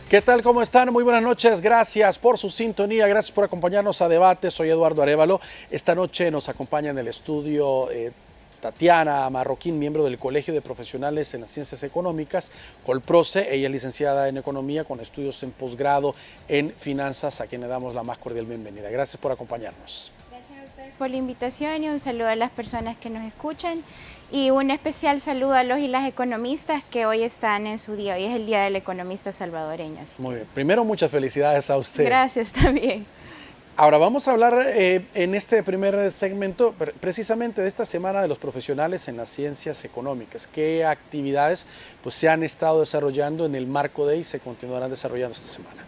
¿Qué tal? ¿Cómo están? Muy buenas noches. Gracias por su sintonía. Gracias por acompañarnos a Debate. Soy Eduardo Arévalo. Esta noche nos acompaña en el estudio Tatiana Marroquín, miembro del Colegio de Profesionales en las Ciencias Económicas, Colproce. Ella es licenciada en Economía con estudios en posgrado en Finanzas, a quien le damos la más cordial bienvenida. Gracias por acompañarnos. Gracias a ustedes por la invitación y un saludo a las personas que nos escuchan. Y un especial saludo a los y las economistas que hoy están en su día. Hoy es el Día del Economista Salvadoreño. Muy bien. Primero, muchas felicidades a usted. Gracias también. Ahora vamos a hablar en este primer segmento precisamente de esta semana de los profesionales en las ciencias económicas. ¿Qué actividades se han estado desarrollando en el marco de y se continuarán desarrollando esta semana?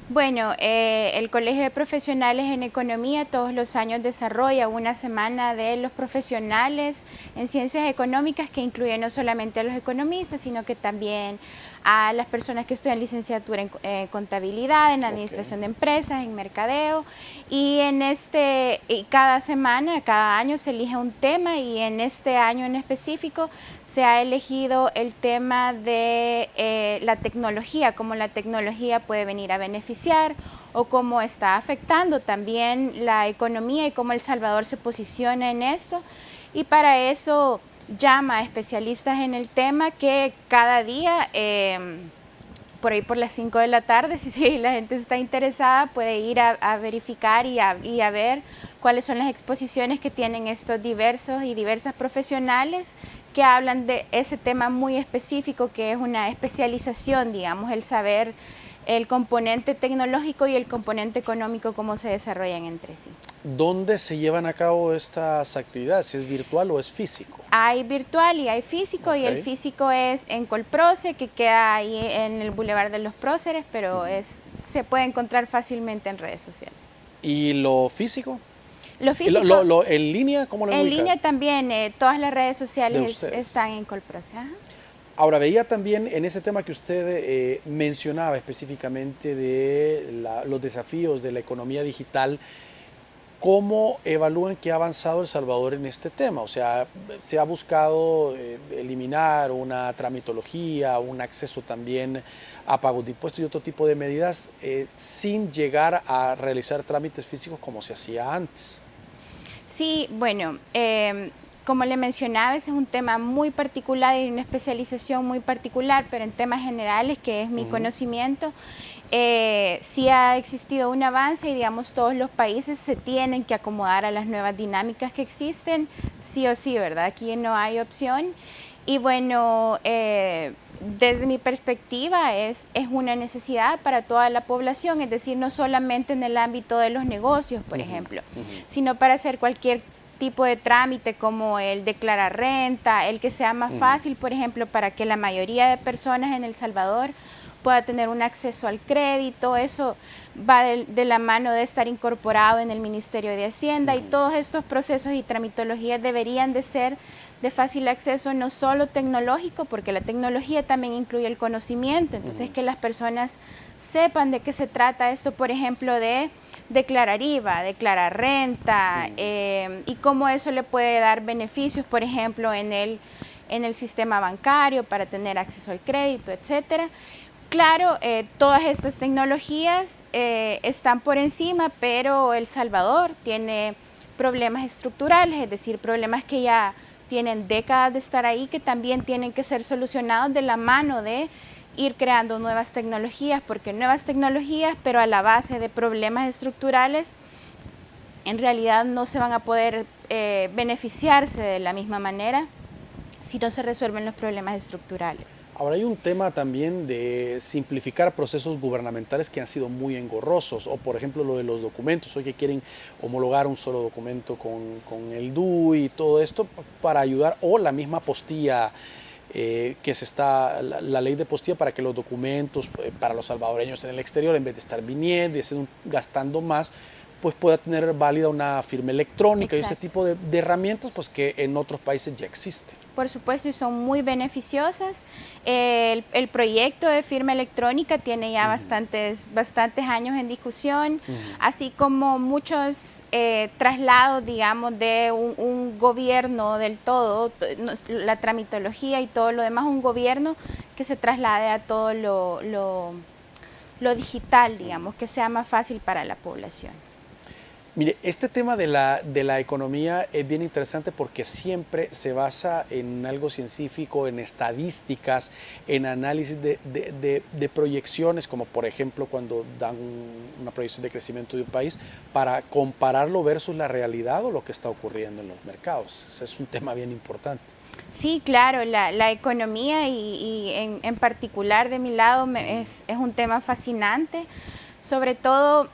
Bueno, el Colegio de Profesionales en Economía todos los años desarrolla una semana de los profesionales en ciencias económicas que incluye no solamente a los economistas, sino que también a las personas que estudian licenciatura en contabilidad, en administración de empresas, en mercadeo, y cada semana, cada año se elige un tema, y en este año en específico se ha elegido el tema de la tecnología, cómo la tecnología puede venir a beneficiar o cómo está afectando también la economía y cómo El Salvador se posiciona en esto. Y para eso llama a especialistas en el tema que cada día, por ahí por las 5 de la tarde, si la gente está interesada, puede ir a verificar y a ver cuáles son las exposiciones que tienen estos diversos y diversas profesionales que hablan de ese tema muy específico, que es una especialización, digamos, el saber el componente tecnológico y el componente económico, cómo se desarrollan entre sí. ¿Dónde se llevan a cabo estas actividades? ¿Si es virtual o es físico? Hay virtual y hay físico, y el físico es en Colproce, que queda ahí en el Boulevard de los Próceres, pero se puede encontrar fácilmente en redes sociales. ¿Y lo físico? Lo físico. ¿En línea? ¿Cómo lo ubican? En línea también, todas las redes sociales están en Colproce. Ajá. Ahora, veía también en ese tema que usted mencionaba específicamente de los desafíos de la economía digital, ¿cómo evalúan que ha avanzado El Salvador en este tema? O sea, ¿se ha buscado eliminar una tramitología, un acceso también a pagos de impuestos y otro tipo de medidas sin llegar a realizar trámites físicos como se hacía antes? Sí, bueno, como le mencionaba, ese es un tema muy particular y una especialización muy particular, pero en temas generales, que es mi conocimiento, sí ha existido un avance y, digamos, todos los países se tienen que acomodar a las nuevas dinámicas que existen, sí o sí, ¿verdad? Aquí no hay opción. Y bueno, desde mi perspectiva es una necesidad para toda la población, es decir, no solamente en el ámbito de los negocios, por ejemplo, sino para hacer cualquier tipo de trámite como el declarar renta, el que sea más fácil, por ejemplo, para que la mayoría de personas en El Salvador pueda tener un acceso al crédito. Eso va de la mano de estar incorporado en el Ministerio de Hacienda, y todos estos procesos y tramitologías deberían de ser de fácil acceso, no solo tecnológico, porque la tecnología también incluye el conocimiento. Entonces, que las personas sepan de qué se trata esto, por ejemplo, de declarar IVA, declarar renta, y cómo eso le puede dar beneficios, por ejemplo, en el sistema bancario para tener acceso al crédito, etcétera. Claro, todas estas tecnologías están por encima, pero El Salvador tiene problemas estructurales, es decir, problemas que ya tienen décadas de estar ahí, que también tienen que ser solucionados de la mano de ir creando nuevas tecnologías, porque nuevas tecnologías, pero a la base de problemas estructurales, en realidad no se van a poder beneficiarse de la misma manera si no se resuelven los problemas estructurales. Ahora hay un tema también de simplificar procesos gubernamentales que han sido muy engorrosos, o por ejemplo lo de los documentos, hoy que quieren homologar un solo documento con el DUI y todo esto para ayudar, o la misma postilla, la ley de postilla para que los documentos para los salvadoreños en el exterior, en vez de estar viniendo y gastando más, pues pueda tener válida una firma electrónica. Exacto. Y ese tipo de herramientas pues que en otros países ya existen. Por supuesto, y son muy beneficiosas. El proyecto de firma electrónica tiene ya bastantes años en discusión, así como muchos traslados, digamos, de un gobierno del todo, la tramitología y todo lo demás, un gobierno que se traslade a todo lo digital, digamos, que sea más fácil para la población. Mire, este tema de la economía es bien interesante porque siempre se basa en algo científico, en estadísticas, en análisis de proyecciones, como por ejemplo cuando dan una proyección de crecimiento de un país, para compararlo versus la realidad o lo que está ocurriendo en los mercados. Ese es un tema bien importante. Sí, claro, la economía y en particular de mi lado es un tema fascinante, sobre todo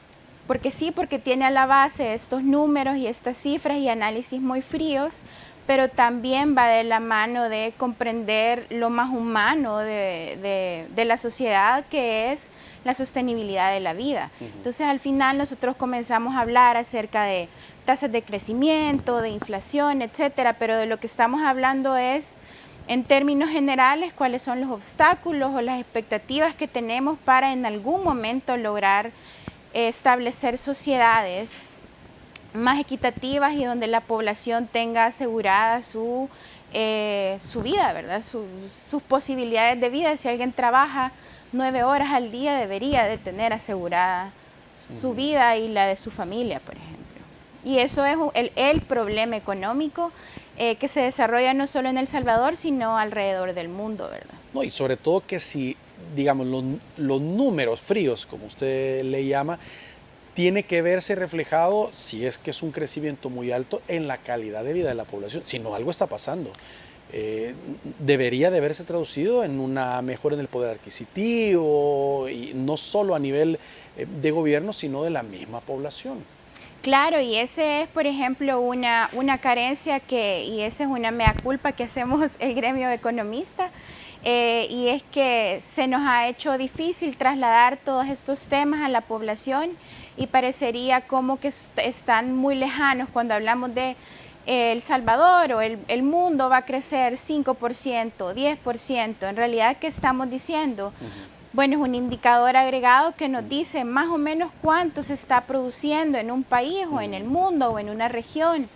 porque tiene a la base estos números y estas cifras y análisis muy fríos, pero también va de la mano de comprender lo más humano de la sociedad, que es la sostenibilidad de la vida. Entonces al final nosotros comenzamos a hablar acerca de tasas de crecimiento, de inflación, etcétera, pero de lo que estamos hablando es, en términos generales, cuáles son los obstáculos o las expectativas que tenemos para en algún momento lograr establecer sociedades más equitativas y donde la población tenga asegurada su vida, ¿verdad? Sus posibilidades de vida. Si alguien trabaja 9 horas al día, debería de tener asegurada su vida y la de su familia, por ejemplo. Y eso es el problema económico que se desarrolla no solo en El Salvador, sino alrededor del mundo, ¿verdad? No, y sobre todo que si, digamos, los números fríos, como usted le llama, tiene que verse reflejado, si es que es un crecimiento muy alto, en la calidad de vida de la población. Si no, algo está pasando. Debería de verse traducido en una mejora en el poder adquisitivo, y no solo a nivel de gobierno, sino de la misma población. Claro, y ese es, por ejemplo, una carencia y esa es una mea culpa que hacemos el gremio de economistas, y es que se nos ha hecho difícil trasladar todos estos temas a la población y parecería como que están muy lejanos cuando hablamos de El Salvador o el mundo va a crecer 5%, 10%. En realidad, ¿qué estamos diciendo? Bueno, es un indicador agregado que nos dice más o menos cuánto se está produciendo en un país o en el mundo o en una región.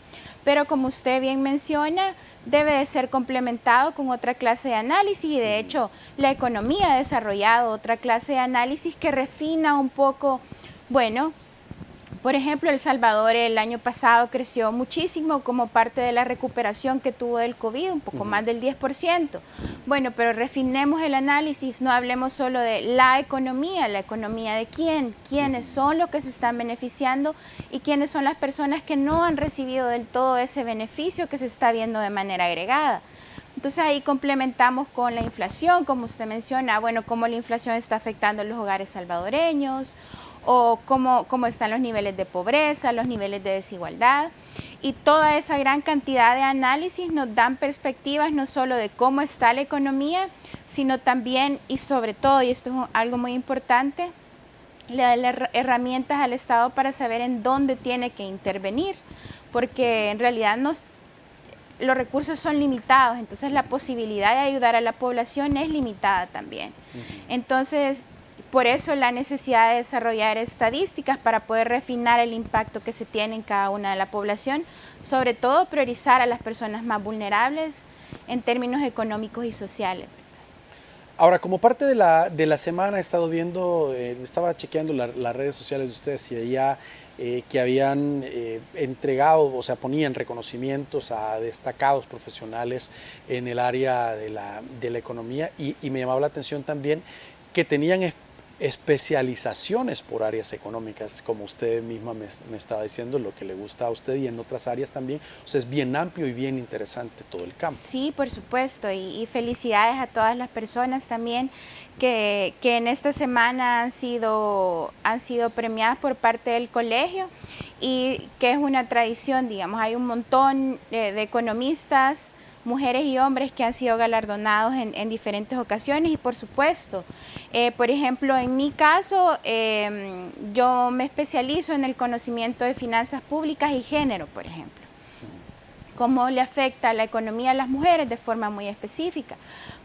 Pero como usted bien menciona, debe de ser complementado con otra clase de análisis y de hecho la economía ha desarrollado otra clase de análisis que refina un poco, bueno, por ejemplo, El Salvador el año pasado creció muchísimo como parte de la recuperación que tuvo del COVID, un poco más del 10%. Bueno, pero refinemos el análisis, no hablemos solo de la economía de quién, quiénes son los que se están beneficiando y quiénes son las personas que no han recibido del todo ese beneficio que se está viendo de manera agregada. Entonces ahí complementamos con la inflación, como usted menciona, bueno, cómo la inflación está afectando a los hogares salvadoreños, o cómo están los niveles de pobreza, los niveles de desigualdad. Y toda esa gran cantidad de análisis nos dan perspectivas no solo de cómo está la economía, sino también y sobre todo, y esto es algo muy importante, le da herramientas al Estado para saber en dónde tiene que intervenir, porque en realidad los recursos son limitados, entonces la posibilidad de ayudar a la población es limitada también. Entonces, por eso la necesidad de desarrollar estadísticas para poder refinar el impacto que se tiene en cada una de la población, sobre todo priorizar a las personas más vulnerables en términos económicos y sociales. Ahora, como parte de la semana he estado viendo, estaba chequeando las redes sociales de ustedes y veía que habían entregado, o sea, ponían reconocimientos a destacados profesionales en el área de la economía y me llamaba la atención también que tenían especializaciones por áreas económicas, como usted misma me estaba diciendo, lo que le gusta a usted y en otras áreas también. O sea, es bien amplio y bien interesante todo el campo. Sí, por supuesto, y felicidades a todas las personas también que en esta semana han sido premiadas por parte del colegio y que es una tradición, digamos, hay un montón de economistas mujeres y hombres que han sido galardonados en diferentes ocasiones y por supuesto, por ejemplo, en mi caso, yo me especializo en el conocimiento de finanzas públicas y género, por ejemplo. Cómo le afecta a la economía a las mujeres de forma muy específica.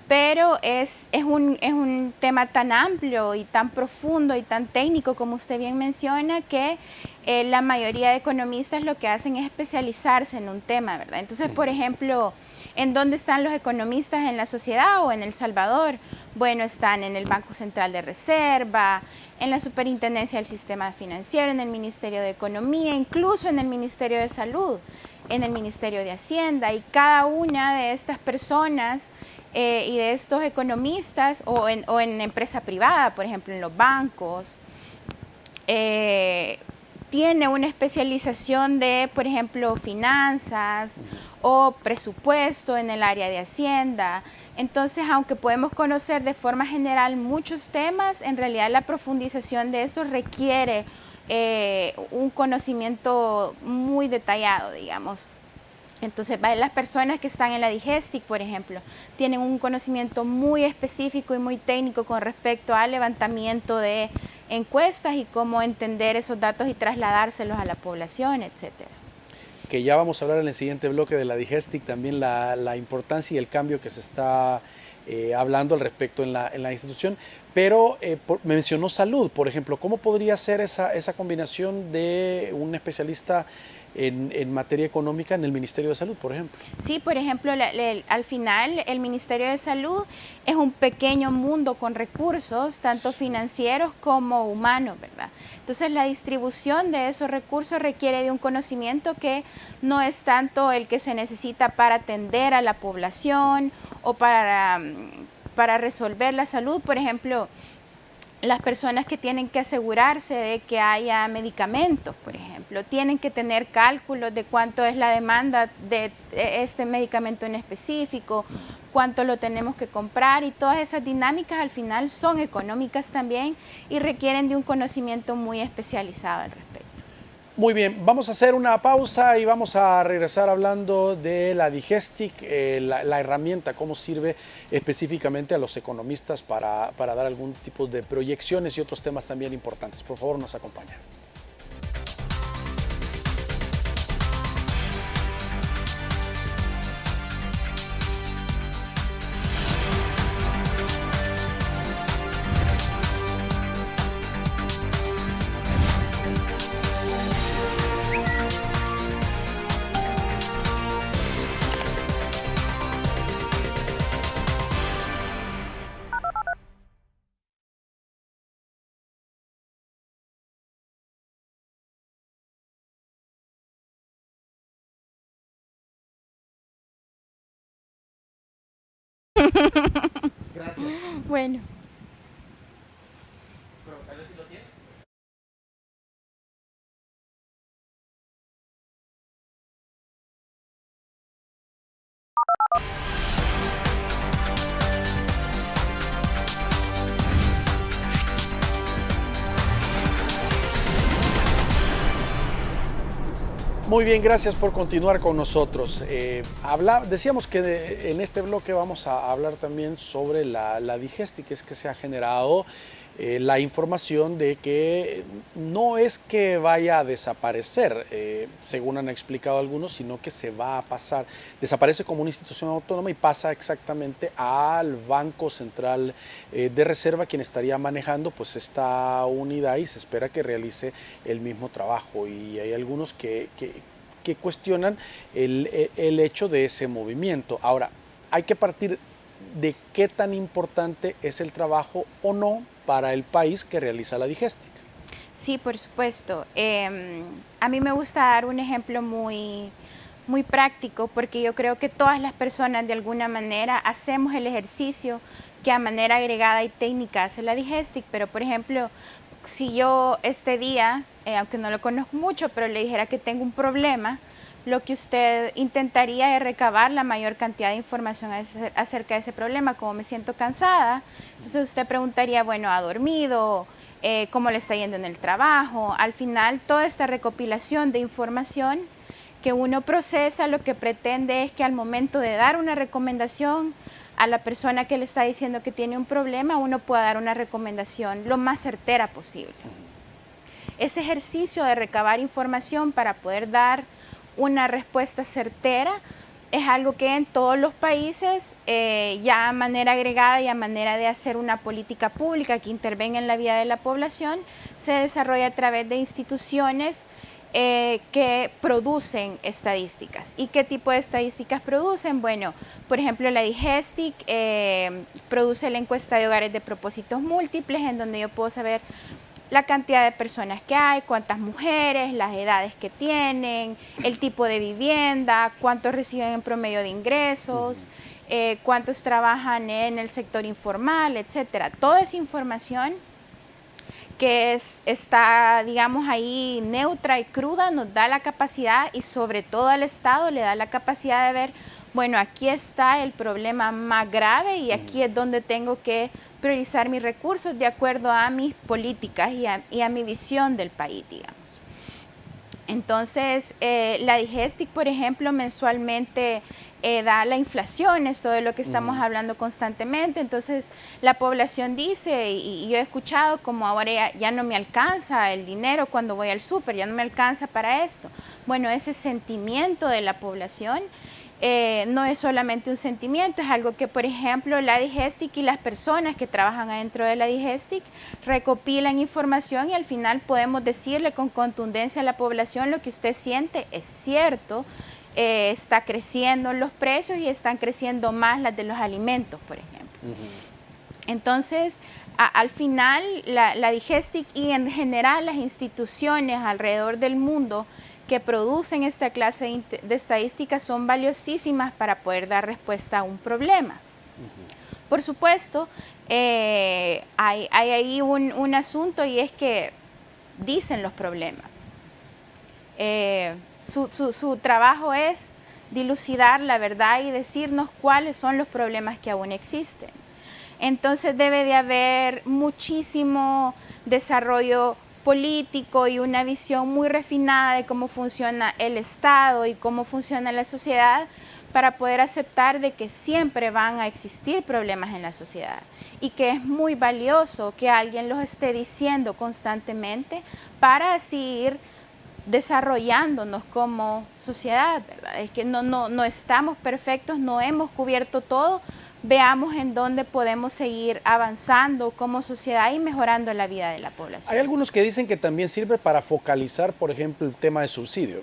Pero es un tema tan amplio y tan profundo y tan técnico, como usted bien menciona, que la mayoría de economistas lo que hacen es especializarse en un tema, ¿verdad? Entonces, por ejemplo, ¿en dónde están los economistas en la sociedad o en El Salvador? Bueno, están en el Banco Central de Reserva, en la Superintendencia del Sistema Financiero, en el Ministerio de Economía, incluso en el Ministerio de Salud, en el Ministerio de Hacienda, y cada una de estas personas y de estos economistas o en empresa privada, por ejemplo en los bancos, tiene una especialización de, por ejemplo, finanzas o presupuesto en el área de Hacienda. Entonces, aunque podemos conocer de forma general muchos temas, en realidad la profundización de esto requiere un conocimiento muy detallado, digamos. Entonces, las personas que están en la Digestic, por ejemplo, tienen un conocimiento muy específico y muy técnico con respecto al levantamiento de encuestas y cómo entender esos datos y trasladárselos a la población, etcétera. Que ya vamos a hablar en el siguiente bloque de la Digestic, también la importancia y el cambio que se está hablando al respecto en la institución. Pero mencionó salud, por ejemplo. ¿Cómo podría ser esa combinación de un especialista en materia económica en el Ministerio de Salud, por ejemplo? Sí, por ejemplo, al final el Ministerio de Salud es un pequeño mundo con recursos, tanto financieros como humanos, ¿verdad? Entonces, la distribución de esos recursos requiere de un conocimiento que no es tanto el que se necesita para atender a la población o para resolver la salud. Por ejemplo, las personas que tienen que asegurarse de que haya medicamentos, por ejemplo, tienen que tener cálculos de cuánto es la demanda de este medicamento en específico, cuánto lo tenemos que comprar, y todas esas dinámicas al final son económicas también y requieren de un conocimiento muy especializado al respecto. Muy bien, vamos a hacer una pausa y vamos a regresar hablando de la Digestic, la herramienta, cómo sirve específicamente a los economistas para dar algún tipo de proyecciones y otros temas también importantes. Por favor, nos acompañan. Gracias. Bueno. Muy bien, gracias por continuar con nosotros. Decíamos que en este bloque vamos a hablar también sobre la Digestic, que es que se ha generado la información de que no es que vaya a desaparecer, según han explicado algunos, sino que se va a pasar. Desaparece como una institución autónoma y pasa exactamente al Banco Central de Reserva, quien estaría manejando pues esta unidad, y se espera que realice el mismo trabajo. Y hay algunos que cuestionan el hecho de ese movimiento. Ahora, hay que partir de qué tan importante es el trabajo o no para el país que realiza la Digestic. Sí, por supuesto. A mí me gusta dar un ejemplo muy práctico, porque yo creo que todas las personas de alguna manera hacemos el ejercicio que a manera agregada y técnica hace la Digestic. Pero, por ejemplo, si yo este día, aunque no lo conozco mucho, pero le dijera que tengo un problema, lo que usted intentaría es recabar la mayor cantidad de información acerca de ese problema. Como me siento cansada, entonces usted preguntaría, bueno, ¿ha dormido? ¿Cómo le está yendo en el trabajo? Al final, toda esta recopilación de información que uno procesa, lo que pretende es que al momento de dar una recomendación a la persona que le está diciendo que tiene un problema, uno pueda dar una recomendación lo más certera posible. Ese ejercicio de recabar información para poder dar una respuesta certera es algo que en todos los países, ya a manera agregada y a manera de hacer una política pública que intervenga en la vida de la población, se desarrolla a través de instituciones que producen estadísticas. ¿Y qué tipo de estadísticas producen? Bueno, por ejemplo, la DIGESTIC produce la encuesta de hogares de propósitos múltiples, en donde yo puedo saber la cantidad de personas que hay, cuántas mujeres, las edades que tienen, el tipo de vivienda, cuántos reciben en promedio de ingresos, cuántos trabajan en el sector informal, etcétera. Toda esa información que está, digamos, ahí neutra y cruda, nos da la capacidad, y sobre todo al Estado le da la capacidad de ver, bueno, aquí está el problema más grave y aquí es donde tengo que priorizar mis recursos de acuerdo a mis políticas y a mi visión del país, digamos. Entonces, la DIGESTIC, por ejemplo, mensualmente da la inflación, esto de lo que estamos hablando constantemente. Entonces, la población dice, y yo he escuchado como ahora ya no me alcanza el dinero cuando voy al súper, ya no me alcanza para esto. Bueno, ese sentimiento de la población no es solamente un sentimiento, es algo que, por ejemplo, la DIGESTIC y las personas que trabajan adentro de la DIGESTIC recopilan información y al final podemos decirle con contundencia a la población: lo que usted siente es cierto, está creciendo los precios y están creciendo más las de los alimentos, por ejemplo. Entonces, al final, la DIGESTIC y en general las instituciones alrededor del mundo que producen esta clase de estadísticas son valiosísimas para poder dar respuesta a un problema. Por supuesto, hay ahí un asunto, y es que dicen los problemas. Su trabajo es dilucidar la verdad y decirnos cuáles son los problemas que aún existen. Entonces debe de haber muchísimo desarrollo político y una visión muy refinada de cómo funciona el Estado y cómo funciona la sociedad para poder aceptar de que siempre van a existir problemas en la sociedad y que es muy valioso que alguien los esté diciendo constantemente para así ir desarrollándonos como sociedad, ¿verdad? Es que no estamos perfectos, no hemos cubierto todo. Veamos en dónde podemos seguir avanzando como sociedad y mejorando la vida de la población. Hay algunos que dicen que también sirve para focalizar, por ejemplo, el tema de subsidio,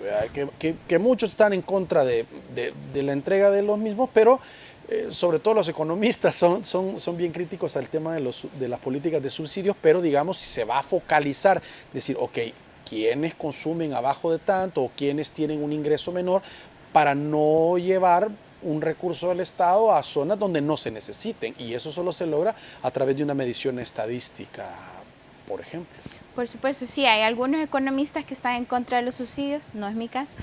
que muchos están en contra de la entrega de los mismos, pero sobre todo los economistas son bien críticos al tema de las políticas de subsidios, pero digamos, si se va a focalizar, decir, ok, ¿quiénes consumen abajo de tanto o quiénes tienen un ingreso menor, para no llevar un recurso del Estado a zonas donde no se necesiten? Y eso solo se logra a través de una medición estadística, por ejemplo. Por supuesto, sí, hay algunos economistas que están en contra de los subsidios, no es mi caso,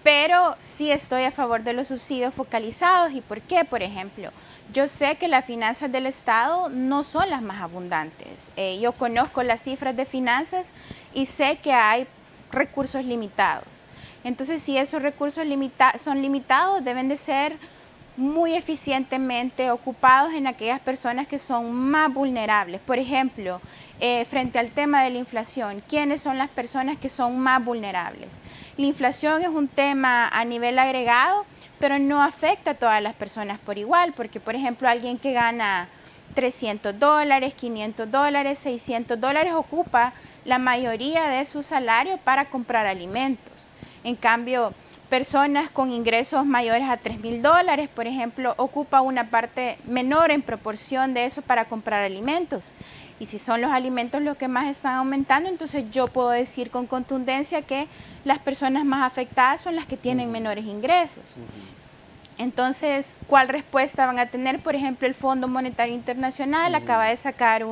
pero sí estoy a favor de los subsidios focalizados. ¿Y por qué? Por ejemplo, yo sé que las finanzas del Estado no son las más abundantes. Yo conozco las cifras de finanzas y sé que hay recursos limitados. Entonces, si esos recursos son limitados, deben de ser muy eficientemente ocupados en aquellas personas que son más vulnerables. Por ejemplo, frente al tema de la inflación, ¿quiénes son las personas que son más vulnerables? La inflación es un tema a nivel agregado, pero no afecta a todas las personas por igual, porque, por ejemplo, alguien que gana $300, $500, $600 ocupa la mayoría de su salario para comprar alimentos. En cambio, personas con ingresos mayores a $3,000, por ejemplo, ocupa una parte menor en proporción de eso para comprar alimentos. Y si son los alimentos los que más están aumentando, entonces yo puedo decir con contundencia que las personas más afectadas son las que tienen menores ingresos. Entonces, ¿cuál respuesta van a tener? Por ejemplo, el Fondo Monetario Internacional acaba de sacar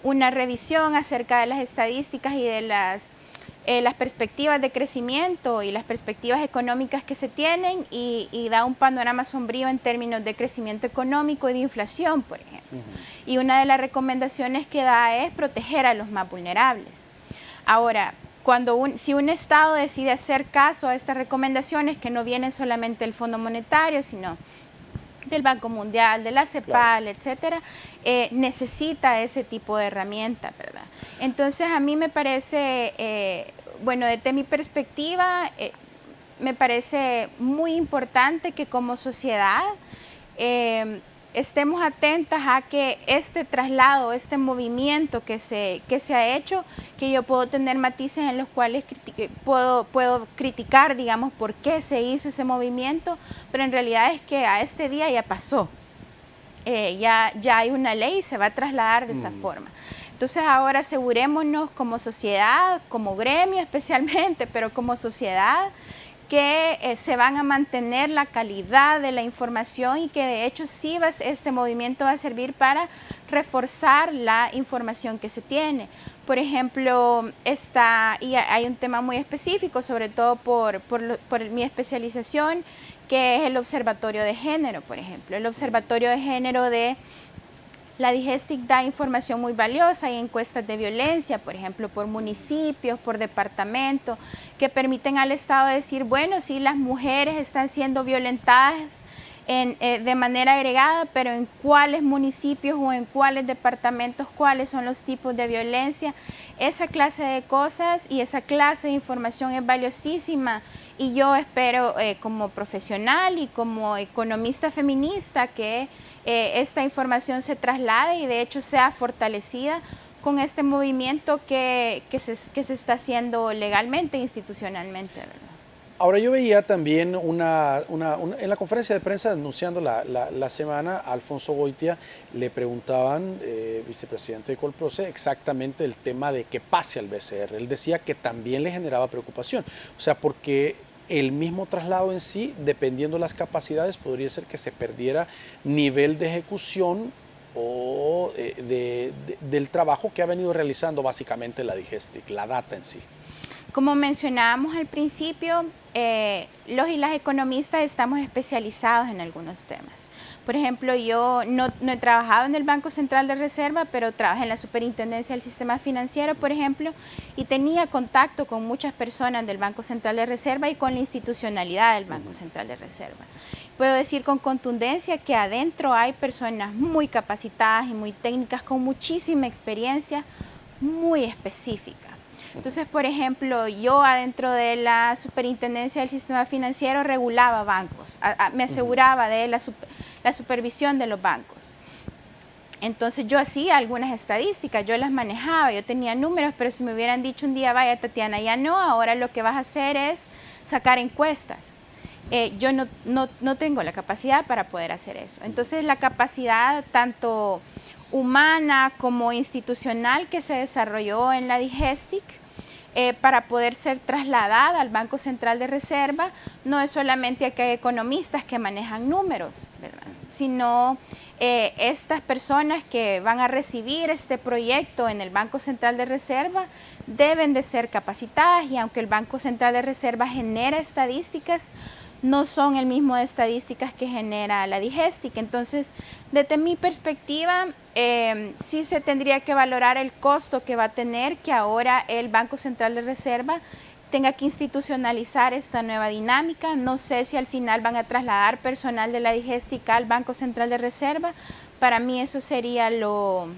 una revisión acerca de las estadísticas y de las perspectivas de crecimiento y las perspectivas económicas que se tienen, y da un panorama sombrío en términos de crecimiento económico y de inflación, por ejemplo. Y una de las recomendaciones que da es proteger a los más vulnerables. Ahora, si un Estado decide hacer caso a estas recomendaciones que no vienen solamente del Fondo Monetario, sino del Banco Mundial, de la CEPAL, claro, etcétera, necesita ese tipo de herramienta, ¿verdad? Entonces a mí me parece, bueno, desde mi perspectiva, me parece muy importante que como sociedad estemos atentas a que este traslado, este movimiento que se ha hecho, que yo puedo tener matices en los cuales puedo criticar, digamos, por qué se hizo ese movimiento, pero en realidad es que a este día ya pasó. Ya hay una ley y se va a trasladar de esa forma. Entonces ahora asegurémonos como sociedad, como gremio especialmente, pero como sociedad, que se van a mantener la calidad de la información y que de hecho sí este movimiento va a servir para reforzar la información que se tiene. Por ejemplo, y hay un tema muy específico, sobre todo por mi especialización, que es el Observatorio de Género, por ejemplo. El Observatorio de Género de la DIGESTIC da información muy valiosa, hay encuestas de violencia, por ejemplo, por municipios, por departamento, que permiten al Estado decir, bueno, sí, las mujeres están siendo violentadas de manera agregada, pero en cuáles municipios o en cuáles departamentos, cuáles son los tipos de violencia. Esa clase de cosas y esa clase de información es valiosísima y yo espero como profesional y como economista feminista que esta información se traslade y de hecho sea fortalecida con este movimiento que se está haciendo legalmente e institucionalmente, ¿verdad? Ahora yo veía también en la conferencia de prensa anunciando la semana, a Alfonso Goitia le preguntaban, vicepresidente de Colproce, exactamente el tema de que pase al BCR. Él decía que también le generaba preocupación, o sea, porque el mismo traslado en sí, dependiendo de las capacidades, podría ser que se perdiera nivel de ejecución o del trabajo que ha venido realizando básicamente la DIGESTIC, la data en sí. Como mencionábamos al principio, los y las economistas estamos especializados en algunos temas. Por ejemplo, yo no he trabajado en el Banco Central de Reserva, pero trabajé en la Superintendencia del Sistema Financiero, por ejemplo, y tenía contacto con muchas personas del Banco Central de Reserva y con la institucionalidad del Banco Central de Reserva. Puedo decir con contundencia que adentro hay personas muy capacitadas y muy técnicas con muchísima experiencia, muy específica. Entonces, por ejemplo, yo adentro de la Superintendencia del Sistema Financiero regulaba bancos, me aseguraba de la supervisión de los bancos. Entonces yo hacía algunas estadísticas, yo las manejaba, yo tenía números, pero si me hubieran dicho un día, vaya Tatiana, ya no, ahora lo que vas a hacer es sacar encuestas. Yo no tengo la capacidad para poder hacer eso. Entonces la capacidad tanto humana como institucional que se desarrolló en la DIGESTIC, para poder ser trasladada al Banco Central de Reserva, no es solamente que hay economistas que manejan números, ¿verdad? Sino estas personas que van a recibir este proyecto en el Banco Central de Reserva deben de ser capacitadas y aunque el Banco Central de Reserva genera estadísticas, no son el mismo de estadísticas que genera la DIGESTIC. Entonces, desde mi perspectiva, sí se tendría que valorar el costo que va a tener que ahora el Banco Central de Reserva tenga que institucionalizar esta nueva dinámica. No sé si al final van a trasladar personal de la DIGESTIC al Banco Central de Reserva. Para mí eso sería lo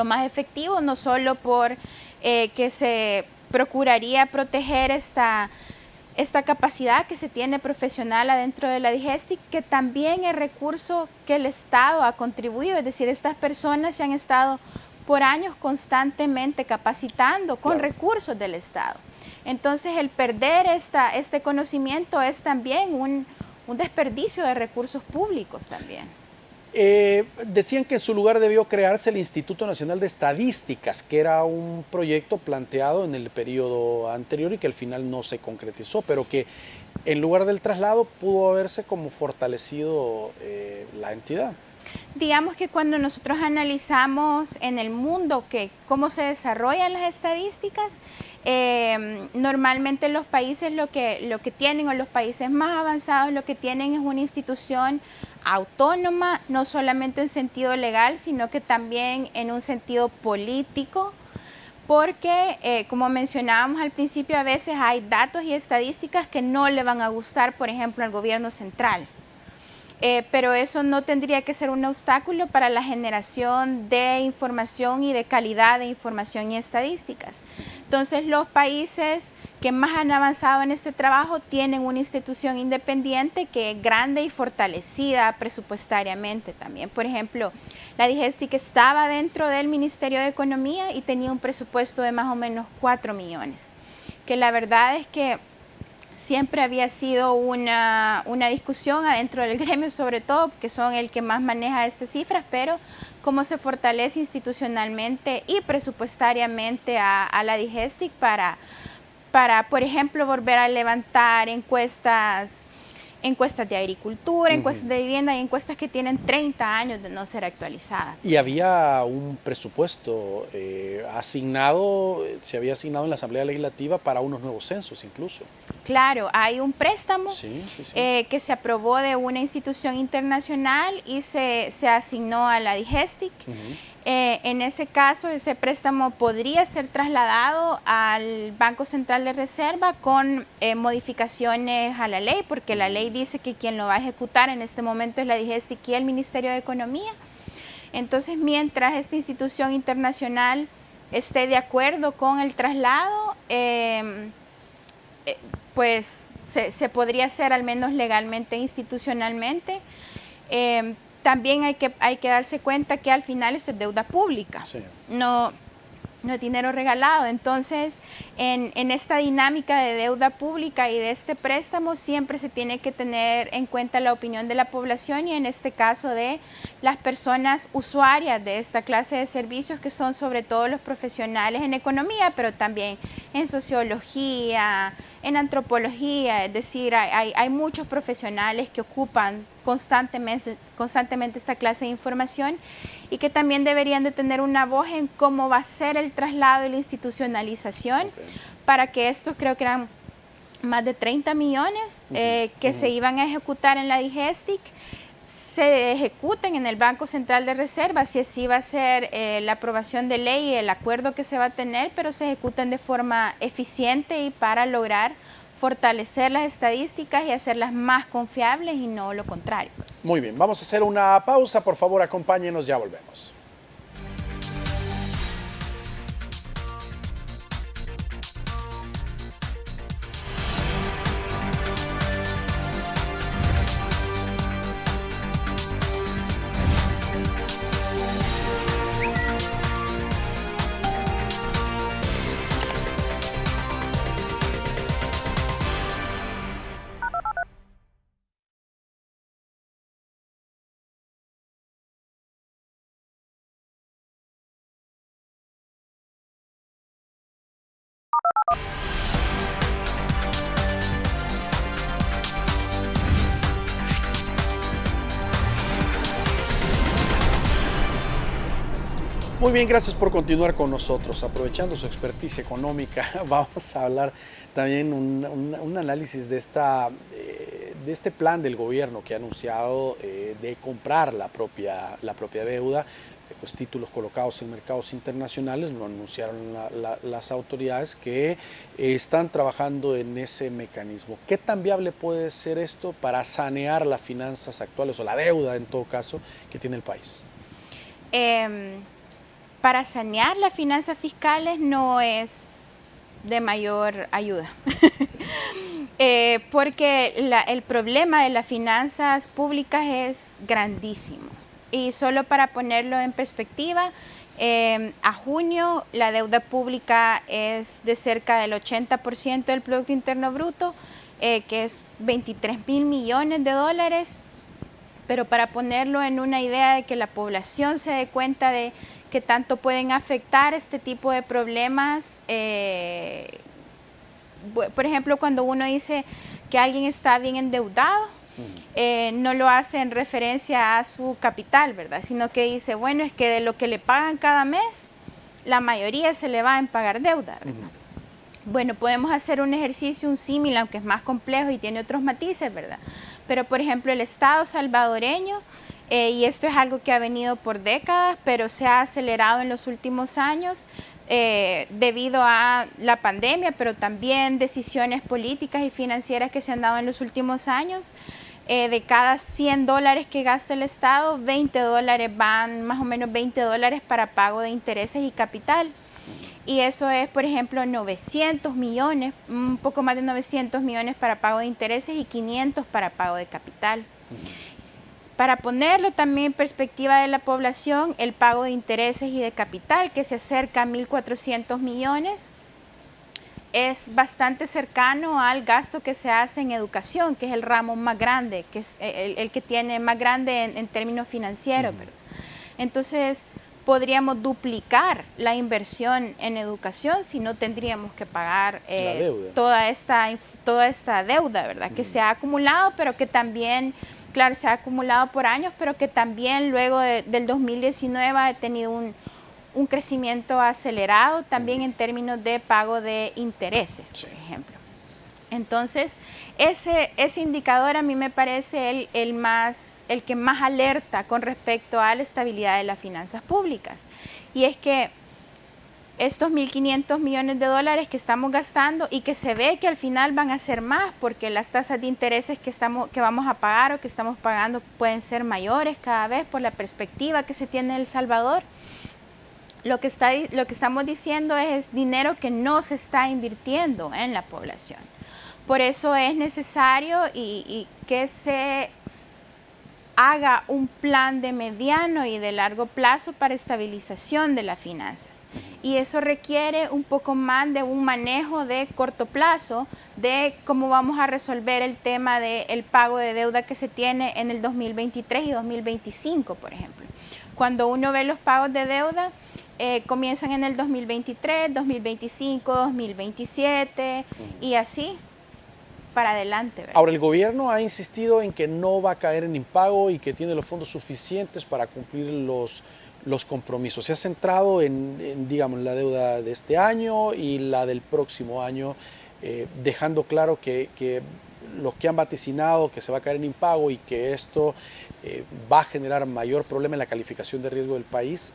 más efectivo, no solo por que se procuraría proteger esta capacidad que se tiene profesional adentro de la DIGESTIC, que también es recurso que el Estado ha contribuido, es decir, estas personas se han estado por años constantemente capacitando con recursos del Estado. Entonces, el perder este conocimiento es también un desperdicio de recursos públicos también. Decían que en su lugar debió crearse el Instituto Nacional de Estadísticas, que era un proyecto planteado en el periodo anterior y que al final no se concretizó, pero que en lugar del traslado pudo haberse como fortalecido la entidad. Digamos que cuando nosotros analizamos en el mundo cómo se desarrollan las estadísticas, normalmente los países lo que tienen, o los países más avanzados, lo que tienen es una institución autónoma, no solamente en sentido legal, sino que también en un sentido político, porque, como mencionábamos al principio, a veces hay datos y estadísticas que no le van a gustar, por ejemplo, al gobierno central. Pero eso no tendría que ser un obstáculo para la generación de información y de calidad de información y estadísticas. Entonces, los países que más han avanzado en este trabajo tienen una institución independiente que es grande y fortalecida presupuestariamente también. Por ejemplo, la DIGESTIC estaba dentro del Ministerio de Economía y tenía un presupuesto de más o menos 4 millones, que la verdad es que siempre había sido una discusión adentro del gremio, sobre todo, que son el que más maneja estas cifras, pero cómo se fortalece institucionalmente y presupuestariamente a la DIGESTIC para, por ejemplo, volver a levantar encuestas de agricultura, encuestas de vivienda y encuestas que tienen 30 años de no ser actualizadas. Y había un presupuesto asignado, se había asignado en la Asamblea Legislativa para unos nuevos censos incluso. Claro, hay un préstamo Sí. que se aprobó de una institución internacional y se asignó a la DIGESTIC. En ese caso, ese préstamo podría ser trasladado al Banco Central de Reserva con modificaciones a la ley, porque la ley dice que quien lo va a ejecutar en este momento es la DIGESTIC y el Ministerio de Economía. Entonces, mientras esta institución internacional esté de acuerdo con el traslado, pues se podría hacer al menos legalmente, institucionalmente. También hay que darse cuenta que al final esto es deuda pública, Sí. no es dinero regalado. Entonces, en esta dinámica de deuda pública y de este préstamo, siempre se tiene que tener en cuenta la opinión de la población y en este caso de las personas usuarias de esta clase de servicios, que son sobre todo los profesionales en economía, pero también en sociología, en antropología. Es decir, hay muchos profesionales que ocupan constantemente esta clase de información y que también deberían de tener una voz en cómo va a ser el traslado y la institucionalización para que estos, creo que eran más de 30 millones que se iban a ejecutar en la DIGESTIC, se ejecuten en el Banco Central de Reserva, si así va a ser la aprobación de ley y el acuerdo que se va a tener, pero se ejecuten de forma eficiente y para lograr fortalecer las estadísticas y hacerlas más confiables y no lo contrario. Muy bien, vamos a hacer una pausa, por favor acompáñenos, ya volvemos. Muy bien, gracias por continuar con nosotros. Aprovechando su experticia económica, vamos a hablar también un análisis de este plan del gobierno que ha anunciado de comprar la propia deuda, pues títulos colocados en mercados internacionales. Lo anunciaron las autoridades que están trabajando en ese mecanismo. ¿Qué tan viable puede ser esto para sanear las finanzas actuales o la deuda, en todo caso, que tiene el país? Para sanear las finanzas fiscales no es de mayor ayuda, porque el problema de las finanzas públicas es grandísimo. Y solo para ponerlo en perspectiva, a junio la deuda pública es de cerca del 80% del Producto Interno Bruto, que es 23.000 millones de dólares. Pero para ponerlo en una idea de que la población se dé cuenta de que tanto pueden afectar este tipo de problemas, por ejemplo, cuando uno dice que alguien está bien endeudado, no lo hace en referencia a su capital, ¿verdad? Sino que dice, bueno, es que de lo que le pagan cada mes, la mayoría se le va en pagar deuda, ¿verdad? Bueno, podemos hacer un ejercicio, un símil, aunque es más complejo y tiene otros matices, ¿verdad? Pero, por ejemplo, el Estado salvadoreño, y esto es algo que ha venido por décadas, pero se ha acelerado en los últimos años, debido a la pandemia, pero también decisiones políticas y financieras que se han dado en los últimos años. De cada $100 que gasta el Estado, $20 van, más o menos $20 para pago de intereses y capital. Y eso es, por ejemplo, 900 millones, un poco más de 900 millones para pago de intereses y 500 para pago de capital. Para ponerlo también en perspectiva de la población, el pago de intereses y de capital, que se acerca a 1.400 millones, es bastante cercano al gasto que se hace en educación, que es el ramo más grande, que es el que tiene más grande en términos financieros. Entonces, podríamos duplicar la inversión en educación si no tendríamos que pagar toda esta deuda, ¿verdad? Que se ha acumulado, pero que también, claro, se ha acumulado por años, pero que también luego del 2019 ha tenido un crecimiento acelerado también en términos de pago de intereses, por ejemplo. Entonces, ese indicador a mí me parece el que más alerta con respecto a la estabilidad de las finanzas públicas. Y es que estos 1.500 millones de dólares que estamos gastando y que se ve que al final van a ser más porque las tasas de intereses que vamos a pagar o que estamos pagando pueden ser mayores cada vez por la perspectiva que se tiene en El Salvador. Lo que estamos diciendo es dinero que no se está invirtiendo en la población. Por eso es necesario y que se haga un plan de mediano y de largo plazo para estabilización de las finanzas. Y eso requiere un poco más de un manejo de corto plazo de cómo vamos a resolver el tema del pago de deuda que se tiene en el 2023 y 2025, por ejemplo. Cuando uno ve los pagos de deuda, comienzan en el 2023, 2025, 2027 y así para adelante, ¿verdad? Ahora, el gobierno ha insistido en que no va a caer en impago y que tiene los fondos suficientes para cumplir los compromisos. Se ha centrado digamos, la deuda de este año y la del próximo año, dejando claro que los que han vaticinado que se va a caer en impago y que esto va a generar mayor problema en la calificación de riesgo del país,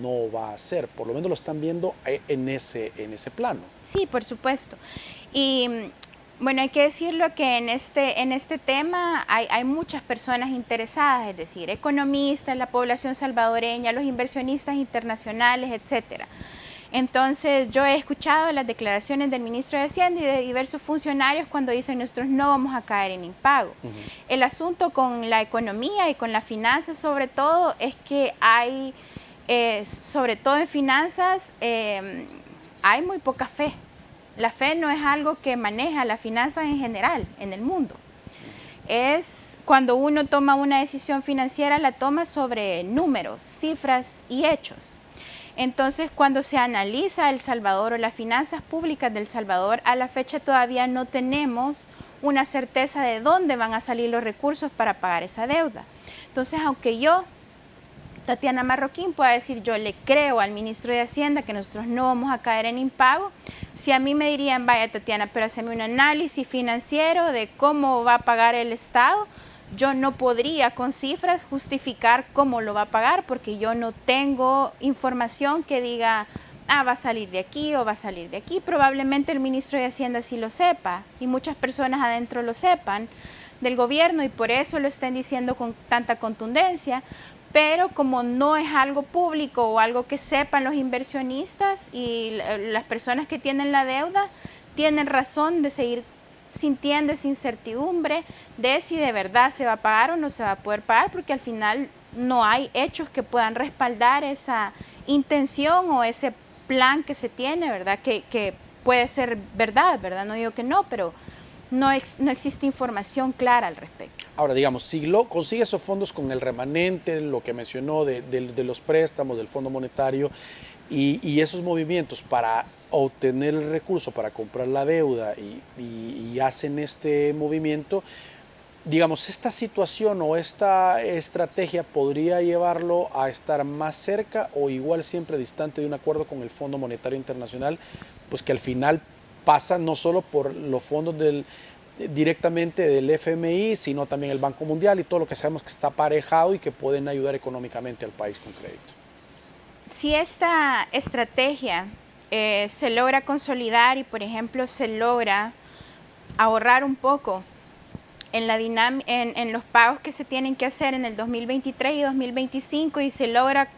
no va a ser. Por lo menos lo están viendo en ese plano. Sí, por supuesto. Y bueno, hay que decirlo que en este tema hay muchas personas interesadas, es decir, economistas, la población salvadoreña, los inversionistas internacionales, etcétera. Entonces, yo he escuchado las declaraciones del ministro de Hacienda y de diversos funcionarios cuando dicen nosotros no vamos a caer en impago. El asunto con la economía y con las finanzas sobre todo es que hay, sobre todo en finanzas, hay muy poca fe. La fe no es algo que maneja las finanzas en general en el mundo. Es cuando uno toma una decisión financiera, la toma sobre números, cifras y hechos. Entonces, cuando se analiza El Salvador o las finanzas públicas del Salvador, a la fecha todavía no tenemos una certeza de dónde van a salir los recursos para pagar esa deuda. Entonces, aunque yo, Tatiana Marroquín, pueda decir yo le creo al ministro de Hacienda que nosotros no vamos a caer en impago, si a mí me dirían, vaya Tatiana, pero haceme un análisis financiero de cómo va a pagar el Estado, yo no podría con cifras justificar cómo lo va a pagar porque yo no tengo información que diga, va a salir de aquí o va a salir de aquí. Probablemente el ministro de Hacienda sí lo sepa y muchas personas adentro lo sepan del gobierno y por eso lo estén diciendo con tanta contundencia, pero como no es algo público o algo que sepan los inversionistas y las personas que tienen la deuda, tienen razón de seguir sintiendo esa incertidumbre de si de verdad se va a pagar o no se va a poder pagar, porque al final no hay hechos que puedan respaldar esa intención o ese plan que se tiene, ¿verdad? Que puede ser verdad, ¿verdad? No digo que no, pero no existe información clara al respecto. Ahora, digamos, si consigue esos fondos con el remanente, lo que mencionó de los préstamos, del Fondo Monetario, y esos movimientos para obtener el recurso para comprar la deuda y hacen este movimiento, digamos, esta situación o esta estrategia podría llevarlo a estar más cerca o igual siempre distante de un acuerdo con el Fondo Monetario Internacional, pues que al final pasa no solo por los fondos directamente del FMI, sino también el Banco Mundial y todo lo que sabemos que está aparejado y que pueden ayudar económicamente al país con crédito. Si esta estrategia se logra consolidar y, por ejemplo, se logra ahorrar un poco en los pagos que se tienen que hacer en el 2023 y 2025 y se logra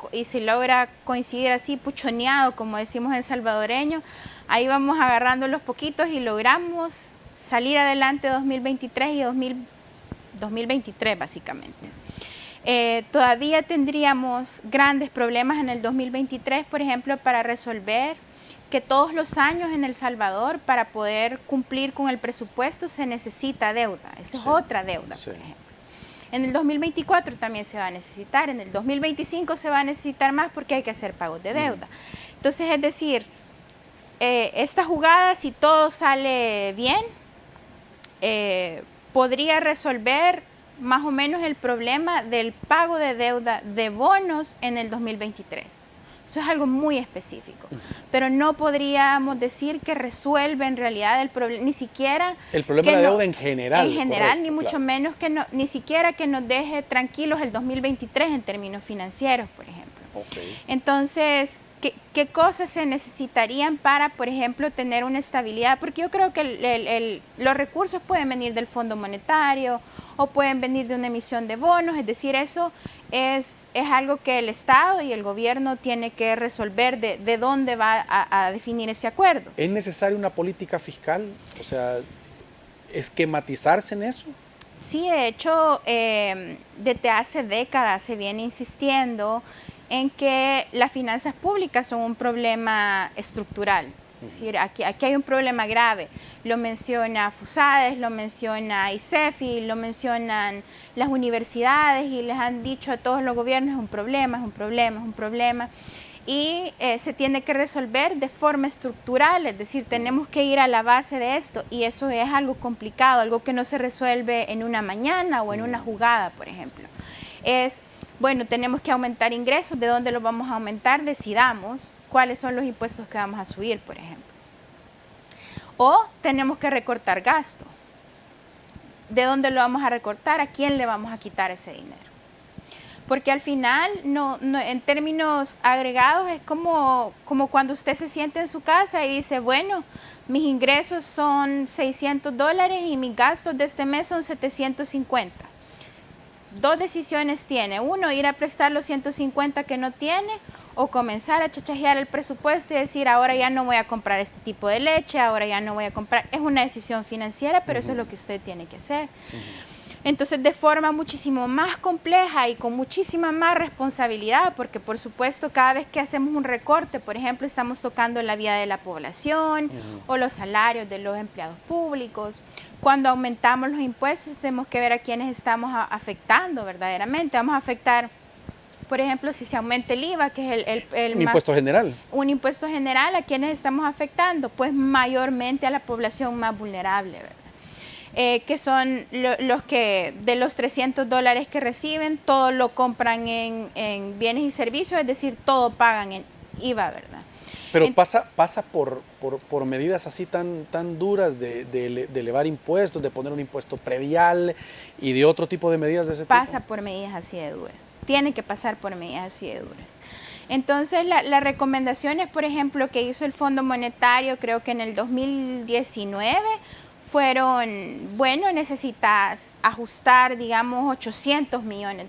coincidir así puchoneado, como decimos en salvadoreño, ahí vamos agarrando los poquitos y logramos salir adelante 2023 y 2023 básicamente. Todavía tendríamos grandes problemas en el 2023, por ejemplo, para resolver que todos los años en El Salvador, para poder cumplir con el presupuesto, se necesita deuda. Esa es otra deuda, por ejemplo. En el 2024 también se va a necesitar, en el 2025 se va a necesitar más porque hay que hacer pagos de deuda. Entonces, es decir, esta jugada, si todo sale bien, podría resolver más o menos el problema del pago de deuda de bonos en el 2023. Eso es algo muy específico, pero no podríamos decir que resuelve en realidad el problema, ni siquiera... El problema de la deuda en general. En general, correcto, ni mucho menos que no, ni siquiera que nos deje tranquilos el 2023 en términos financieros, por ejemplo. Entonces, ¿qué cosas se necesitarían para, por ejemplo, tener una estabilidad? Porque yo creo que los recursos pueden venir del Fondo Monetario o pueden venir de una emisión de bonos, es decir, eso es algo que el Estado y el gobierno tiene que resolver de dónde va a definir ese acuerdo. ¿Es necesaria una política fiscal? O sea, ¿esquematizarse en eso? Sí, de hecho, desde hace décadas se viene insistiendo en que las finanzas públicas son un problema estructural. Es decir, aquí hay un problema grave. Lo menciona FUSADES, lo menciona ICEFI, lo mencionan las universidades y les han dicho a todos los gobiernos, es un problema, es un problema, es un problema. Y se tiene que resolver de forma estructural, es decir, tenemos que ir a la base de esto y eso es algo complicado, algo que no se resuelve en una mañana o en una jugada, por ejemplo. Bueno, tenemos que aumentar ingresos, ¿de dónde los vamos a aumentar? Decidamos cuáles son los impuestos que vamos a subir, por ejemplo. O tenemos que recortar gasto. ¿De dónde lo vamos a recortar? ¿A quién le vamos a quitar ese dinero? Porque al final, en términos agregados, es como cuando usted se siente en su casa y dice, bueno, mis ingresos son $600 y mis gastos de este mes son 750. Dos decisiones tiene. Uno, ir a prestar los 150 que no tiene o comenzar a chachajear el presupuesto y decir, ahora ya no voy a comprar este tipo de leche, ahora ya no voy a comprar. Es una decisión financiera, pero eso es lo que usted tiene que hacer. Entonces, de forma muchísimo más compleja y con muchísima más responsabilidad, porque por supuesto cada vez que hacemos un recorte, por ejemplo, estamos tocando la vida de la población o los salarios de los empleados públicos. Cuando aumentamos los impuestos, tenemos que ver a quiénes estamos afectando verdaderamente. Vamos a afectar, por ejemplo, si se aumenta el IVA, que es un impuesto general. Un impuesto general, ¿a quiénes estamos afectando? Pues mayormente a la población más vulnerable, ¿verdad? Que son los que de los $300 que reciben, todo lo compran en bienes y servicios, es decir, todo pagan en IVA, ¿verdad? Pero pasa por medidas así tan duras de elevar impuestos, de poner un impuesto predial y de otro tipo de medidas de ese tipo. Pasa por medidas así de duras, tiene que pasar por medidas así de duras. Entonces, las recomendaciones, por ejemplo, que hizo el Fondo Monetario, creo que en el 2019, fueron, bueno, necesitas ajustar, digamos, $800 millones,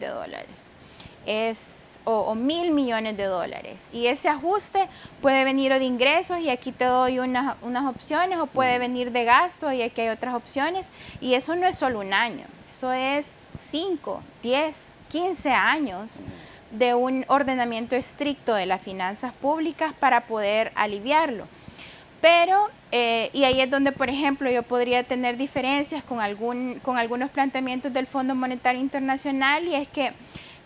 o 1.000 millones de dólares. Y ese ajuste puede venir o de ingresos, y aquí te doy unas opciones, o puede venir de gasto, y aquí hay otras opciones. Y eso no es solo un año, eso es 5, 10, 15 años de un ordenamiento estricto de las finanzas públicas para poder aliviarlo. Pero, y ahí es donde, por ejemplo, yo podría tener diferencias con algunos planteamientos del Fondo Monetario Internacional, y es que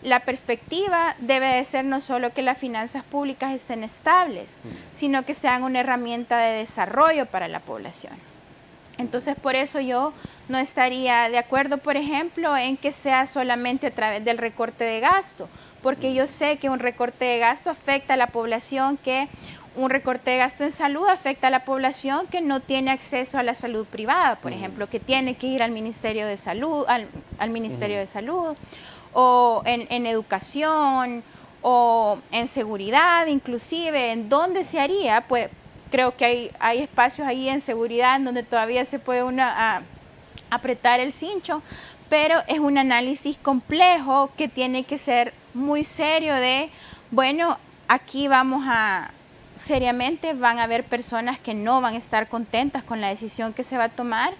la perspectiva debe de ser no solo que las finanzas públicas estén estables, sino que sean una herramienta de desarrollo para la población. Entonces, por eso yo no estaría de acuerdo, por ejemplo, en que sea solamente a través del recorte de gasto, porque yo sé que un recorte de gasto afecta a la población, que un recorte de gasto en salud afecta a la población que no tiene acceso a la salud privada, por ejemplo, que tiene que ir al Ministerio de Salud, al Ministerio de Salud, o en educación, o en seguridad, inclusive. ¿En dónde se haría? Pues creo que hay espacios ahí en seguridad en donde todavía se puede apretar el cincho, pero es un análisis complejo que tiene que ser muy serio de, bueno, aquí seriamente van a haber personas que no van a estar contentas con la decisión que se va a tomar,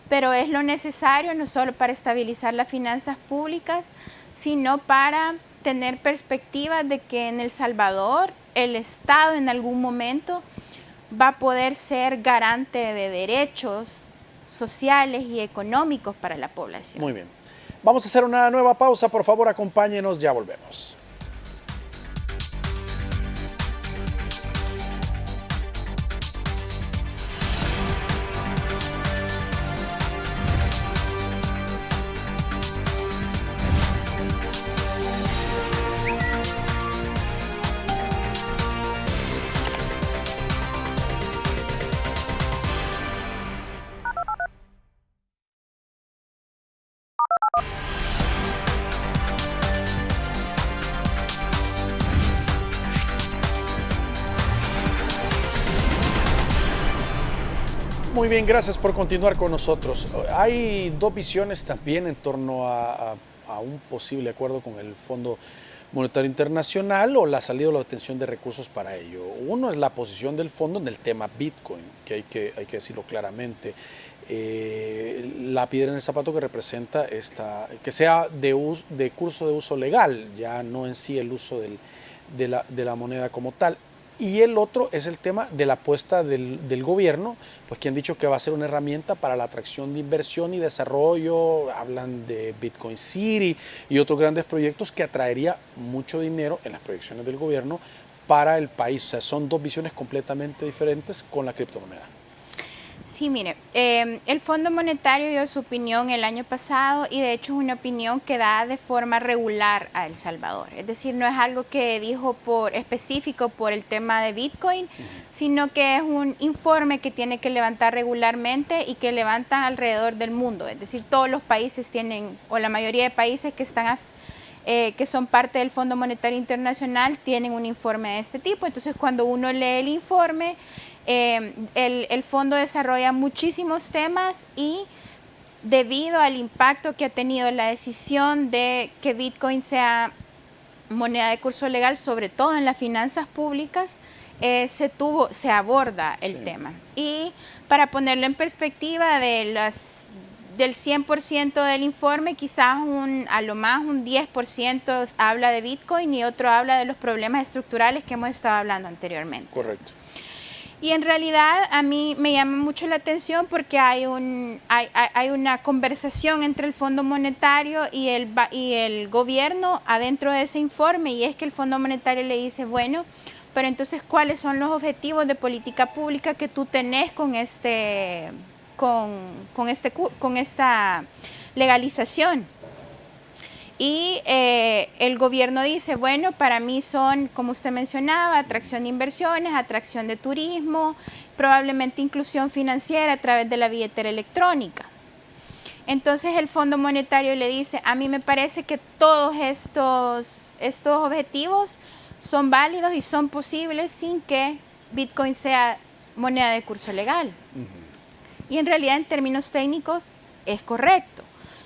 pero es lo necesario no solo para estabilizar las finanzas públicas, sino para tener perspectivas de que en El Salvador el Estado en algún momento va a poder ser garante de derechos sociales y económicos para la población. Muy bien. Vamos a hacer una nueva pausa. Por favor, acompáñenos. Ya volvemos. Muy bien, gracias por continuar con nosotros. Hay dos visiones también en torno a un posible acuerdo con el Fondo Monetario Internacional o la salida o la obtención de recursos para ello. Uno es la posición del fondo en el tema Bitcoin, que hay que decirlo claramente. La piedra en el zapato que representa que sea de curso de uso legal, ya no en sí el uso de la moneda como tal. Y el otro es el tema de la apuesta del gobierno, pues que han dicho que va a ser una herramienta para la atracción de inversión y desarrollo. Hablan de Bitcoin City y otros grandes proyectos que atraería mucho dinero en las proyecciones del gobierno para el país. O sea, son dos visiones completamente diferentes con la criptomoneda. Sí, mire, el Fondo Monetario dio su opinión el año pasado y de hecho es una opinión que da de forma regular a El Salvador. Es decir, no es algo que dijo específico por el tema de Bitcoin, sino que es un informe que tiene que levantar regularmente y que levanta alrededor del mundo. Es decir, todos los países tienen, o la mayoría de países que son parte del Fondo Monetario Internacional tienen un informe de este tipo. Entonces, cuando uno lee el informe, el fondo desarrolla muchísimos temas y debido al impacto que ha tenido la decisión de que Bitcoin sea moneda de curso legal, sobre todo en las finanzas públicas, se aborda el tema. Y para ponerlo en perspectiva, del 100% del informe, quizás a lo más un 10% habla de Bitcoin y otro habla de los problemas estructurales que hemos estado hablando anteriormente. Correcto. Y en realidad a mí me llama mucho la atención porque hay una conversación entre el Fondo Monetario y el gobierno adentro de ese informe, y es que el Fondo Monetario le dice, bueno, pero entonces, ¿cuáles son los objetivos de política pública que tú tenés con esta legalización? Y el gobierno dice, bueno, para mí son, como usted mencionaba, atracción de inversiones, atracción de turismo, probablemente inclusión financiera a través de la billetera electrónica. Entonces el Fondo Monetario le dice, a mí me parece que todos estos objetivos son válidos y son posibles sin que Bitcoin sea moneda de curso legal. Y en realidad, en términos técnicos, es correcto.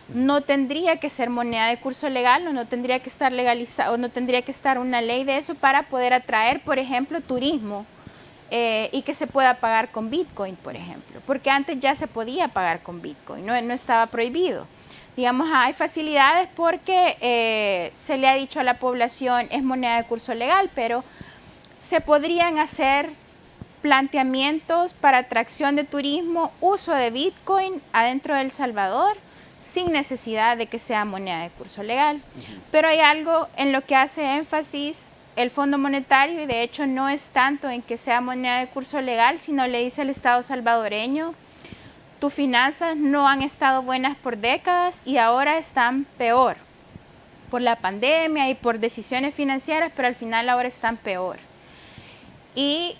No tendría que ser moneda de curso legal, o no tendría que estar legalizado, o no tendría que estar una ley de eso para poder atraer, por ejemplo, turismo y que se pueda pagar con Bitcoin, por ejemplo, porque antes ya se podía pagar con Bitcoin, no estaba prohibido. Digamos, hay facilidades porque se le ha dicho a la población es moneda de curso legal, pero se podrían hacer planteamientos para atracción de turismo, uso de Bitcoin adentro de El Salvador, sin necesidad de que sea moneda de curso legal. Pero hay algo en lo que hace énfasis el Fondo Monetario, y de hecho no es tanto en que sea moneda de curso legal, sino le dice al Estado salvadoreño, tus finanzas no han estado buenas por décadas y ahora están peor por la pandemia y por decisiones financieras, pero al final ahora están peor. Y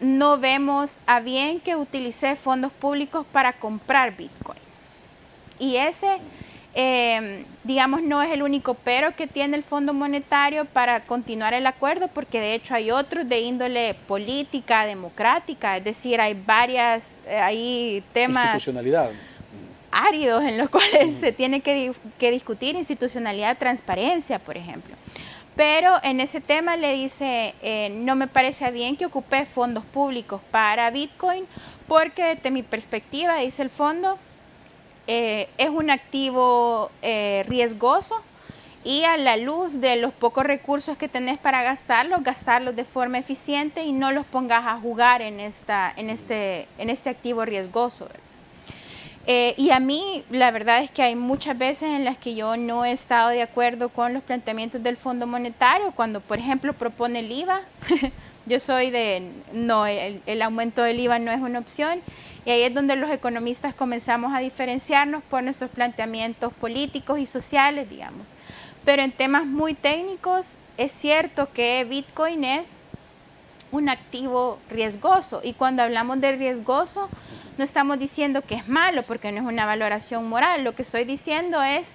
no vemos a bien que utilice fondos públicos para comprar Bitcoin. Y ese digamos, no es el único pero que tiene el Fondo Monetario para continuar el acuerdo, porque de hecho hay otros de índole política, democrática, es decir, hay hay temas Institucionalidad. áridos en los cuales se tiene que discutir, institucionalidad, transparencia, por ejemplo. Pero en ese tema le dice, no me parece bien que ocupe fondos públicos para Bitcoin, porque desde mi perspectiva, dice el fondo, es un activo riesgoso y a la luz de los pocos recursos que tenés para gastarlos de forma eficiente y no los pongas a jugar en este activo riesgoso, ¿verdad? Y a mí la verdad es que hay muchas veces en las que yo no he estado de acuerdo con los planteamientos del Fondo Monetario, cuando por ejemplo propone el IVA. Yo soy no, el aumento del IVA no es una opción, y ahí es donde los economistas comenzamos a diferenciarnos por nuestros planteamientos políticos y sociales, digamos. Pero en temas muy técnicos es cierto que Bitcoin es un activo riesgoso, y cuando hablamos de riesgoso no estamos diciendo que es malo, porque no es una valoración moral. Lo que estoy diciendo es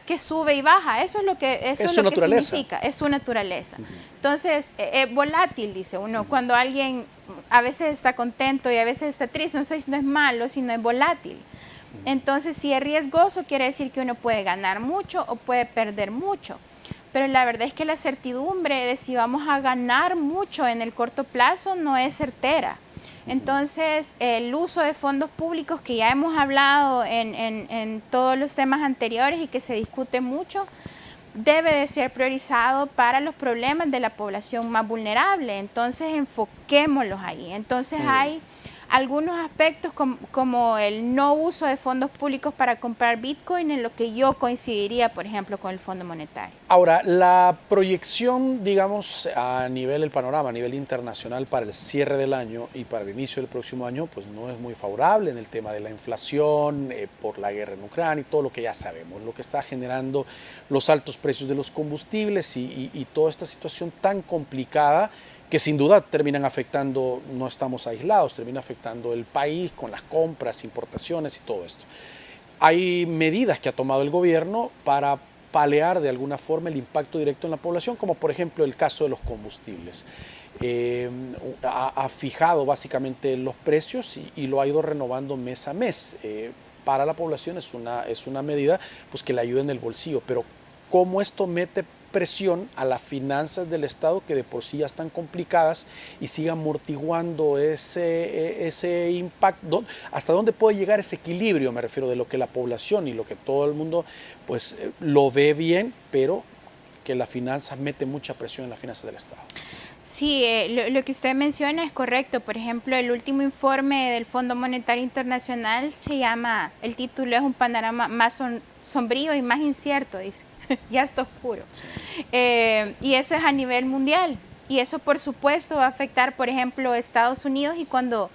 que sube y baja. Eso es lo que, eso es lo que significa, es su naturaleza. Entonces, es volátil, dice uno. Cuando alguien a veces está contento y a veces está triste, no es malo, sino es volátil. Entonces, si es riesgoso, quiere decir que uno puede ganar mucho o puede perder mucho. Pero la verdad es que la certidumbre de si vamos a ganar mucho en el corto plazo no es certera. Entonces, el uso de fondos públicos, que ya hemos hablado en todos los temas anteriores y que se discute mucho, debe de ser priorizado para los problemas de la población más vulnerable. Entonces, enfoquémoslos ahí. Entonces, hay algunos aspectos como el no uso de fondos públicos para comprar Bitcoin, en lo que yo coincidiría, por ejemplo, con el Fondo Monetario. Ahora, la proyección, digamos, a nivel del panorama, a nivel internacional para el cierre del año y para el inicio del próximo año, pues no es muy favorable en el tema de la inflación, por la guerra en Ucrania y todo lo que ya sabemos, lo que está generando los altos precios de los combustibles y toda esta situación tan complicada, que sin duda terminan afectando, no estamos aislados, termina afectando el país con las compras, importaciones y todo esto. Hay medidas que ha tomado el gobierno para paliar de alguna forma el impacto directo en la población, como por ejemplo el caso de los combustibles. Ha fijado básicamente los precios y lo ha ido renovando mes a mes. Para la población es una medida pues, que le ayuda en el bolsillo, pero ¿cómo esto mete presión a las finanzas del Estado, que de por sí ya están complicadas, y siga amortiguando ese impacto? ¿Hasta dónde puede llegar ese equilibrio? Me refiero de lo que la población y lo que todo el mundo pues lo ve bien, pero que las finanzas mete mucha presión en las finanzas del Estado. Sí, lo que usted menciona es correcto. Por ejemplo, el último informe del Fondo Monetario Internacional se llama, el título es Un panorama más sombrío y más incierto, dice. Ya está oscuro. Sí. Y eso es a nivel mundial. Y eso, por supuesto, va a afectar, por ejemplo, a Estados Unidos. Y cuando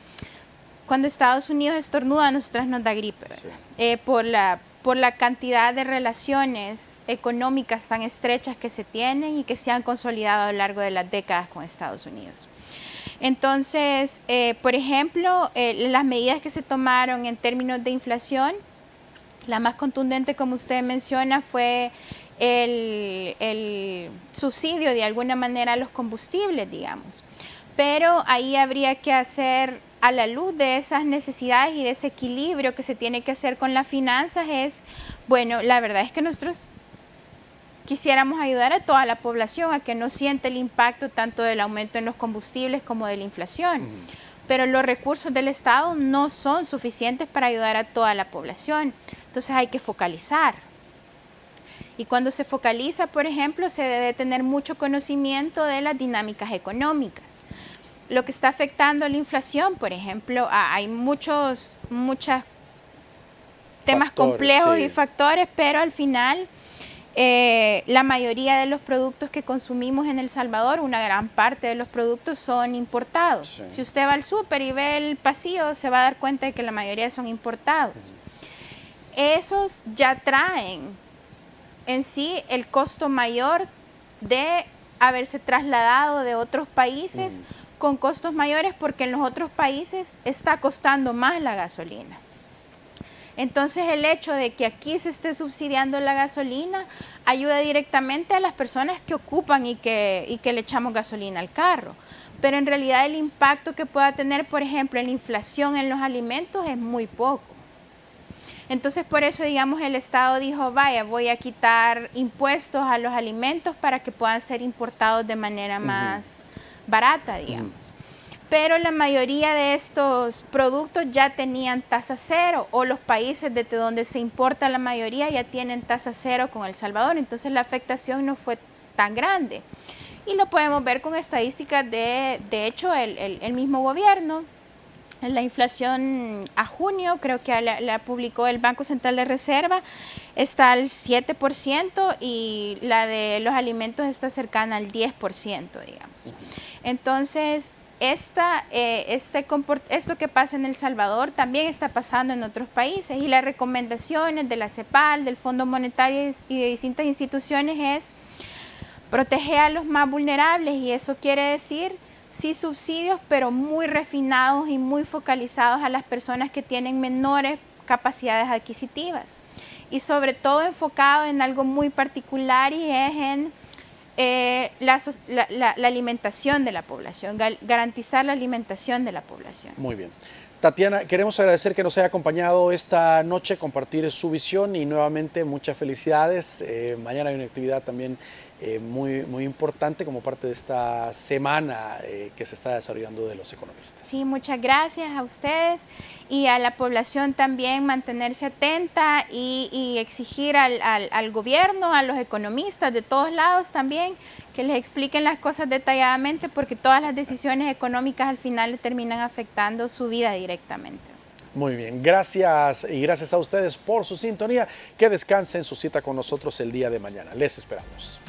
Estados Unidos estornuda, a nosotros nos da gripe, sí. Por la cantidad de relaciones económicas tan estrechas que se tienen y que se han consolidado a lo largo de las décadas con Estados Unidos. Entonces, por ejemplo, las medidas que se tomaron en términos de inflación, la más contundente, como usted menciona, fue el subsidio de alguna manera a los combustibles, digamos. Pero ahí habría que hacer, a la luz de esas necesidades y de ese equilibrio que se tiene que hacer con las finanzas, bueno, la verdad es que nosotros quisiéramos ayudar a toda la población a que no siente el impacto tanto del aumento en los combustibles como de la inflación. Pero los recursos del Estado no son suficientes para ayudar a toda la población. Entonces hay que focalizar. Y cuando se focaliza, por ejemplo, se debe tener mucho conocimiento de las dinámicas económicas. Lo que está afectando la inflación, por ejemplo, hay muchos temas complejos, sí, y factores, pero al final la mayoría de los productos que consumimos en El Salvador, una gran parte de los productos son importados. Sí. Si usted va al súper y ve el pasillo, se va a dar cuenta de que la mayoría son importados. Esos ya traen en sí el costo mayor de haberse trasladado de otros países con costos mayores, porque en los otros países está costando más la gasolina. Entonces el hecho de que aquí se esté subsidiando la gasolina ayuda directamente a las personas que ocupan y que le echamos gasolina al carro. Pero en realidad el impacto que pueda tener, por ejemplo, en la inflación en los alimentos es muy poco. Entonces por eso, digamos, el Estado dijo, vaya, voy a quitar impuestos a los alimentos para que puedan ser importados de manera más barata, digamos. Pero la mayoría de estos productos ya tenían tasa cero, o los países desde donde se importa la mayoría ya tienen tasa cero con El Salvador, entonces la afectación no fue tan grande. Y lo podemos ver con estadísticas de hecho, el mismo gobierno. La inflación a junio, creo que la publicó el Banco Central de Reserva, está al 7% y la de los alimentos está cercana al 10%, digamos. Entonces, esto que pasa en El Salvador también está pasando en otros países, y las recomendaciones de la CEPAL, del Fondo Monetario y de distintas instituciones es proteger a los más vulnerables, y eso quiere decir sí subsidios, pero muy refinados y muy focalizados a las personas que tienen menores capacidades adquisitivas, y sobre todo enfocado en algo muy particular, y es en la alimentación de la población, garantizar la alimentación de la población. Muy bien. Tatiana, queremos agradecer que nos haya acompañado esta noche, compartir su visión, y nuevamente muchas felicidades. Mañana hay una actividad también muy importante como parte de esta semana que se está desarrollando de los economistas. Sí, muchas gracias a ustedes y a la población también, mantenerse atenta y exigir al gobierno, a los economistas de todos lados también, que les expliquen las cosas detalladamente, porque todas las decisiones económicas al final le terminan afectando su vida directamente. Muy bien, gracias, y gracias a ustedes por su sintonía. Que descansen, su cita con nosotros el día de mañana. Les esperamos.